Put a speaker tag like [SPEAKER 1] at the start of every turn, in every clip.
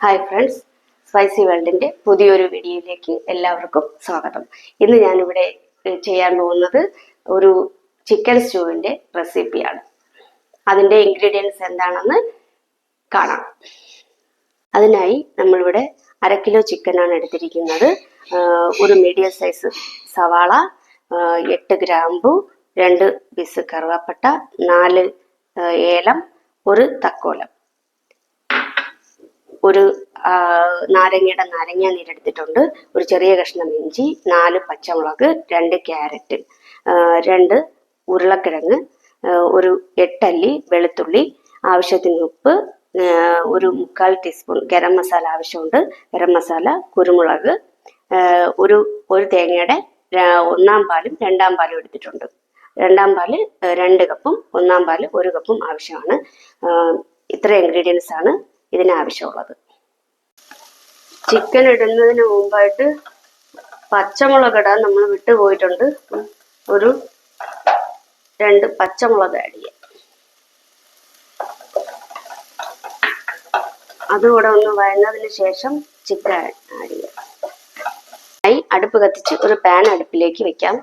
[SPEAKER 1] Hi friends, spicy വേൾഡിന്റെ പുതിയൊരു വീഡിയോയിലേക്ക് എല്ലാവർക്കും സ്വാഗതം. ഇന്ന് ഞാനിവിടെ ചെയ്യാൻ പോകുന്നത് ഒരു ചിക്കൻ സ്റ്റൂവിന്റെ റെസിപ്പിയാണ്. അതിന്റെ ഇൻഗ്രീഡിയൻസ് എന്താണെന്ന് കാണാം. അതിനായി നമ്മളിവിടെ 1/2 കിലോ ചിക്കനാണ് എടുത്തിരിക്കുന്നത്. ഒരു മീഡിയം സൈസ് സവാള, 8 ഗ്രാമ്പു, 2 പീസ് കറുവാപ്പട്ട, 4 ഏലം, ഒരു തക്കോലം, ഒരു നാരങ്ങ നീരെടുത്തിട്ടുണ്ട്, ഒരു ചെറിയ കഷ്ണം ഇഞ്ചി, 4 പച്ചമുളക്, 2 ക്യാരറ്റ്, 2 ഉരുളക്കിഴങ്ങ്, ഒരു 8 അല്ലി വെളുത്തുള്ളി, ആവശ്യത്തിന് ഉപ്പ്, ഒരു 1/4 ടീസ്പൂൺ ഗരം മസാല ആവശ്യമുണ്ട്, ഗരം മസാല, കുരുമുളക്, ഒരു തേങ്ങയുടെ 1/4 പാലും 2/2 പാലും എടുത്തിട്ടുണ്ട്. 2/2 പാല് 2 കപ്പും 1/4 പാല് 1 കപ്പും ആവശ്യമാണ്. ഇത്ര ഇൻഗ്രീഡിയൻസ് ആണ് ഇതിനാവശ്യമുള്ളത്. ചിക്കൻ ഇടുന്നതിന് മുമ്പായിട്ട് പച്ചമുളക് ഇടാൻ നമ്മൾ വിട്ടുപോയിട്ടുണ്ട്. ഒരു 2 പച്ചമുളക് ആഡ് ചെയ്യാം. അതുകൂടെ ഒന്ന് വഴന്നതിന് ശേഷം ചിക്കൻ ആഡ് ചെയ്യാം. അടുപ്പ് കത്തിച്ച് ഒരു പാൻ അടുപ്പിലേക്ക് വെക്കാം.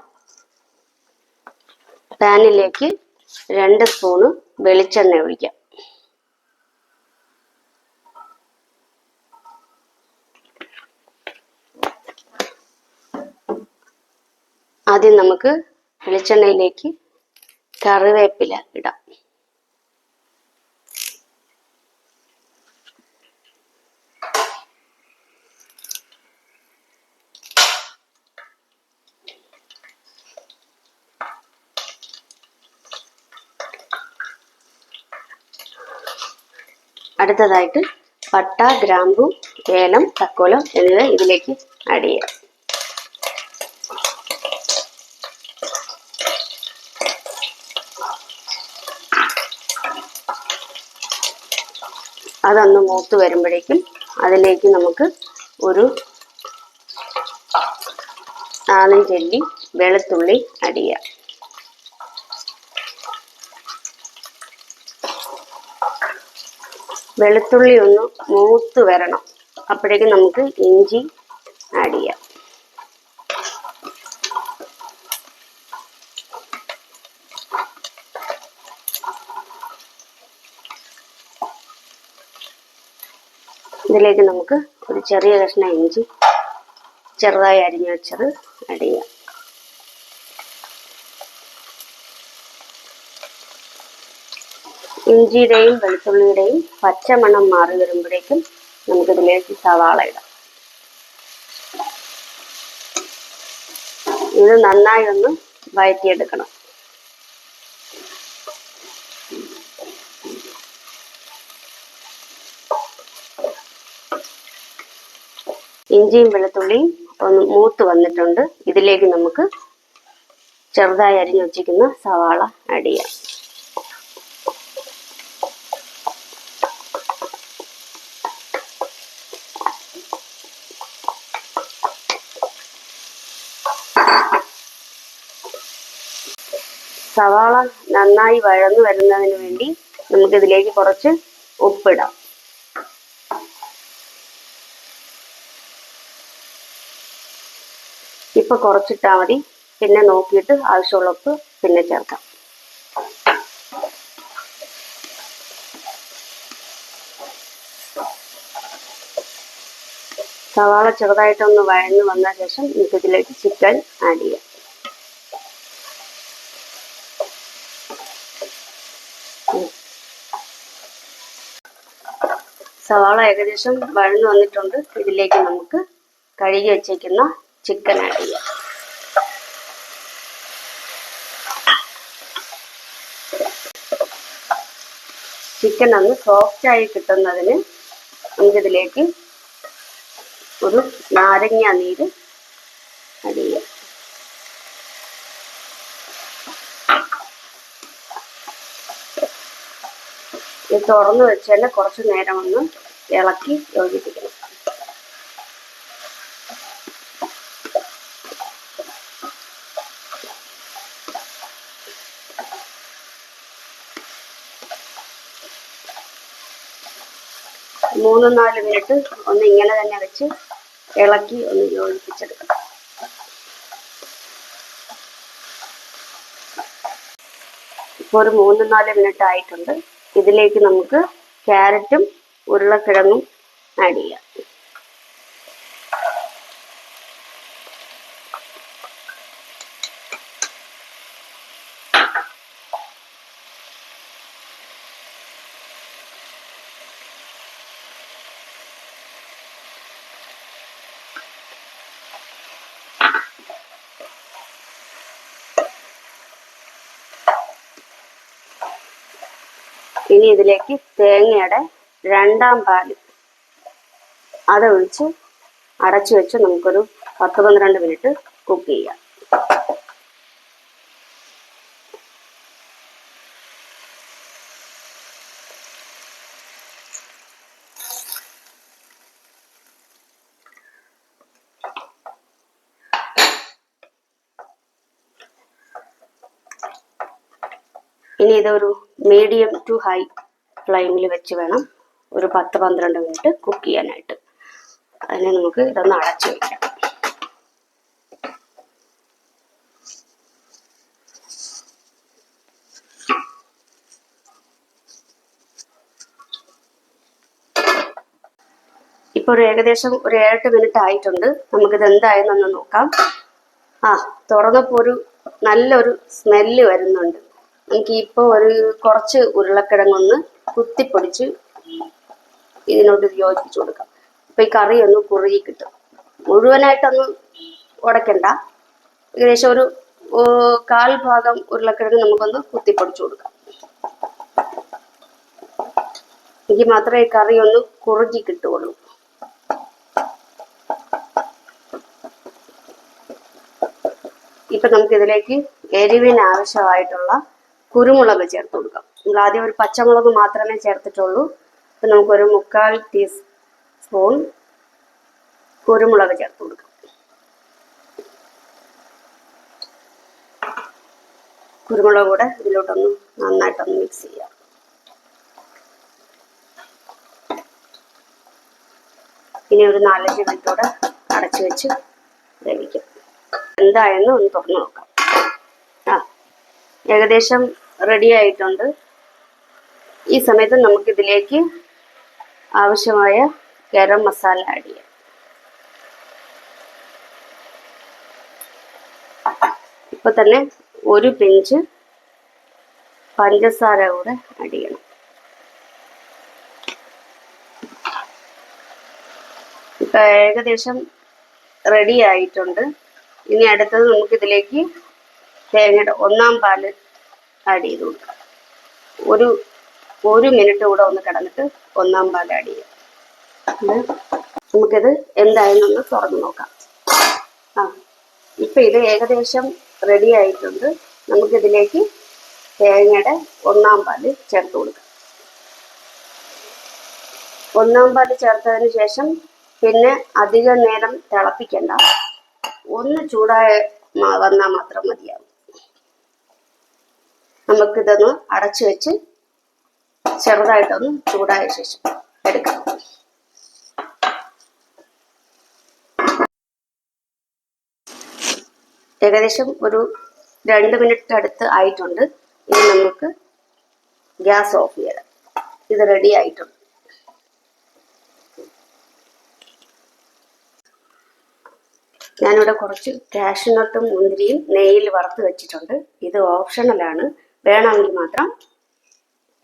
[SPEAKER 1] പാനിലേക്ക് 2 സ്പൂണ് വെളിച്ചെണ്ണ ഒഴിക്കാം. ആദ്യം നമുക്ക് വെളിച്ചെണ്ണയിലേക്ക് കറിവേപ്പില ഇടാം. അടുത്തതായിട്ട് പട്ട, ഗ്രാമ്പു, ഏലം, തക്കോലം എന്നിവ ഇതിലേക്ക് ആഡ് ചെയ്യാം. അതൊന്ന് മൂത്ത് വരുമ്പോഴേക്കും അതിലേക്ക് നമുക്ക് ഒരു 4-5 അല്ലി വെളുത്തുള്ളി ആഡ് ചെയ്യാം. വെളുത്തുള്ളി ഒന്ന് മൂത്ത് വരണം. അപ്പോഴേക്കും നമുക്ക് ഇഞ്ചി ആഡ് ചെയ്യാം. ഇതിലേക്ക് നമുക്ക് ഒരു ചെറിയ കഷ്ണം ഇഞ്ചി ചെറുതായി അരിഞ്ഞു വെച്ചത് ആഡ് ചെയ്യാം. ഇഞ്ചിയുടെയും വെളുത്തുള്ളിയുടെയും പച്ചമണം മാറി വരുമ്പോഴേക്കും നമുക്കിതിലേക്ക് സവാള ഇടാം. ഇത് നന്നായി ഒന്ന് വഴറ്റിയെടുക്കണം. ഇഞ്ചിയും വെളുത്തുള്ളിയും ഒന്ന് മൂത്ത് വന്നിട്ടുണ്ട്. ഇതിലേക്ക് നമുക്ക് ചെറുതായി അരിഞ്ഞു വച്ചിരിക്കുന്ന സവാള ആഡ് ചെയ്യാം. സവാള നന്നായി വഴന്നു വരുന്നതിന് വേണ്ടി നമുക്കിതിലേക്ക് കുറച്ച് ഉപ്പിടാം. ഇപ്പൊ കുറച്ചിട്ടാൽ മതി, പിന്നെ നോക്കിയിട്ട് ആവശ്യമുള്ള ഉപ്പ് പിന്നെ ചേർക്കാം. സവാള ചെറുതായിട്ടൊന്ന് വഴന്നു വന്ന ശേഷം നമുക്കിതിലേക്ക് ചിക്കൻ ആഡ് ചെയ്യാം. സവാള ഏകദേശം വഴന്നു വന്നിട്ടുണ്ട്. ഇതിലേക്ക് നമുക്ക് കഴുകി വച്ചേക്കുന്ന ചിക്കൻ ആഡ് ചെയ്യാം. ചിക്കൻ ഒന്ന് സോഫ്റ്റായി കിട്ടുന്നതിന് നമുക്കിതിലേക്ക് ഒരു നാരങ്ങ നീര് ആഡ് ചെയ്യാം. ഇത് തുറന്നു വെച്ച് തന്നെ കുറച്ച് നേരം ഒന്ന് ഇളക്കി യോജിപ്പിക്കണം. 3-4 മിനിറ്റ് ഒന്ന് ഇങ്ങനെ തന്നെ വെച്ച് ഇളക്കി ഒന്ന് യോജിപ്പിച്ചെടുക്കണം. ഇപ്പോൾ ഒരു 3-4 മിനിറ്റ് ആയിട്ടുണ്ട്. ഇതിലേക്ക് നമുക്ക് ക്യാരറ്റും ഉരുളക്കിഴങ്ങും ആഡ് ചെയ്യാം. ഇനി ഇതിലേക്ക് തേങ്ങയുടെ 2ാം പാല് അതൊഴിച്ച് അടച്ചു വെച്ച് നമുക്കൊരു 10-12 മിനിറ്റ് കുക്ക് ചെയ്യാം. ഇനി ഇതൊരു മീഡിയം ടു ഹൈ ഫ്ലെയിമിൽ വെച്ച് വേണം ഒരു 10-12 മിനിറ്റ് കുക്ക് ചെയ്യാനായിട്ട്. അതിനെ നമുക്ക് ഇതൊന്ന് അടച്ചു വയ്ക്കാം. ഇപ്പോൾ ഏകദേശം ഒരു 7-8 മിനിറ്റ് ആയിട്ടുണ്ട്. നമുക്കിത് എന്തായെന്നൊന്ന് നോക്കാം. തുറന്നപ്പോൾ ഒരു നല്ലൊരു സ്മെല്ല് വരുന്നുണ്ട്. നമുക്ക് ഇപ്പോൾ കുറച്ച് ഉരുളക്കിഴങ്ങൊന്ന് കുത്തിപ്പൊടിച്ച് ഇതിനോട് യോജിപ്പിച്ചു കൊടുക്കാം. അപ്പോൾ ഈ കറി ഒന്ന് കുറുകി കിട്ടും. മുഴുവനായിട്ടൊന്ന് ഉടയ്ക്കണ്ട. ഏകദേശം ഒരു 1/4 ഭാഗം ഉരുളക്കിഴങ്ങ് നമുക്കൊന്ന് കുത്തിപ്പൊടിച്ചു കൊടുക്കാം. എനിക്ക് മാത്രമേ ഈ കറി ഒന്ന് കുറുകി കിട്ടുകയുള്ളൂ. ഇപ്പം നമുക്കിതിലേക്ക് എരിവിന് ആവശ്യമായിട്ടുള്ള കുരുമുളക് ചേർത്ത് കൊടുക്കാം. നമ്മൾ ആദ്യം ഒരു പച്ചമുളക് മാത്രമേ ചേർത്തിട്ടുള്ളൂ. അപ്പം നമുക്കൊരു 3/4 ടീസ്പൂൺ കുരുമുളക് ചേർത്ത് കൊടുക്കാം. കുരുമുളക് കൂടെ ഇതിലോട്ടൊന്ന് നന്നായിട്ടൊന്ന് മിക്സ് ചെയ്യാം. ഇനി ഒരു 4-5 മിനിറ്റോടെ അടച്ചു വെച്ച് വേവിക്കാം. എന്തായെന്ന് ഒന്ന് തുറന്നു നോക്കാം. ഏകദേശം റെഡി ആയിട്ടുണ്ട്. ഈ സമയത്ത് നമുക്കിതിലേക്ക് ആവശ്യമായ ഗരം മസാല ആഡ് ചെയ്യാം. ഇപ്പൊ തന്നെ ഒരു പിഞ്ച് പഞ്ചസാര കൂടെ ആഡ് ചെയ്യണം. ഇപ്പൊ ഏകദേശം റെഡി ആയിട്ടുണ്ട്. ഇനി അടുത്തത് നമുക്കിതിലേക്ക് തേങ്ങയുടെ 1ാം പാല് ആഡ് ചെയ്ത് കൊടുക്കാം. ഒരു മിനിറ്റ് കൂടെ ഒന്ന് കിടന്നിട്ട് 1ാം പാൽ ആഡ് ചെയ്യാം. നമുക്കിത് എന്തായെന്നൊന്ന് തുറന്ന് നോക്കാം. ഇപ്പം ഇത് ഏകദേശം റെഡി ആയിട്ടുണ്ട്. നമുക്കിതിലേക്ക് തേങ്ങയുടെ 1ാം പാല് ചേർത്ത് കൊടുക്കാം. 1ാം പാല് ചേർത്തതിന് ശേഷം പിന്നെ അധികം നേരം തിളപ്പിക്കണ്ട. ഒന്ന് ചൂടായി വന്നാൽ മാത്രം മതിയാവും. നമുക്കിതൊന്ന് അടച്ചു വെച്ച് ചെറുതായിട്ടൊന്ന് ചൂടായ ശേഷം എടുക്കാം. ഏകദേശം ഒരു 2 മിനിറ്റ് അടുത്ത് ആയിട്ടുണ്ട്. ഇനി നമുക്ക് ഗ്യാസ് ഓഫ് ചെയ്യാം. ഇത് റെഡി ആയിട്ടുണ്ട്. ഞാനിവിടെ കുറച്ച് കാഷ്യൂനട്ടും മുന്തിരിയും നെയ്യിൽ വറുത്ത് വെച്ചിട്ടുണ്ട്. ഇത് ഓപ്ഷണലാണ്. വേണമെങ്കിൽ മാത്രം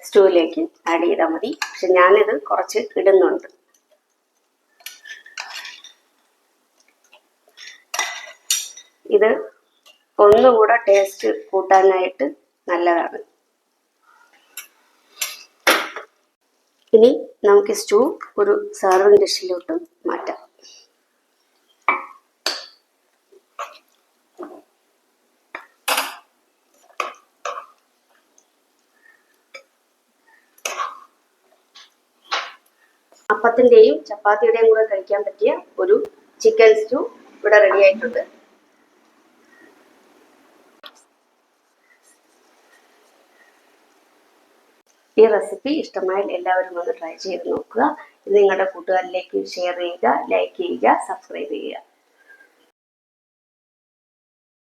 [SPEAKER 1] സ്റ്റൂവിലേക്ക് ആഡ് ചെയ്താൽ മതി. പക്ഷെ ഞാനിത് കുറച്ച് ഇടുന്നുണ്ട്. ഇത് ഒന്നുകൂടെ ടേസ്റ്റ് കൂട്ടാനായിട്ട് നല്ലതാണ്. ഇനി നമുക്ക് സ്റ്റൂ ഒരു സർവിംഗ് ഡിഷിലോട്ട് മാറ്റാം. അപ്പത്തിൻ്റെയും ചപ്പാത്തിയുടെയും കൂടെ കഴിക്കാൻ പറ്റിയ ഒരു ചിക്കൻ സ്റ്റൂ ഇവിടെ റെഡി ആയിട്ടുണ്ട്. ഈ റെസിപ്പി ഇഷ്ടമായാൽ എല്ലാവരും ഒന്ന് ട്രൈ ചെയ്ത് നോക്കുക. ഇത് നിങ്ങളുടെ കൂട്ടുകാരിലേക്ക് ഷെയർ ചെയ്യുക, ലൈക്ക് ചെയ്യുക, സബ്സ്ക്രൈബ് ചെയ്യുക.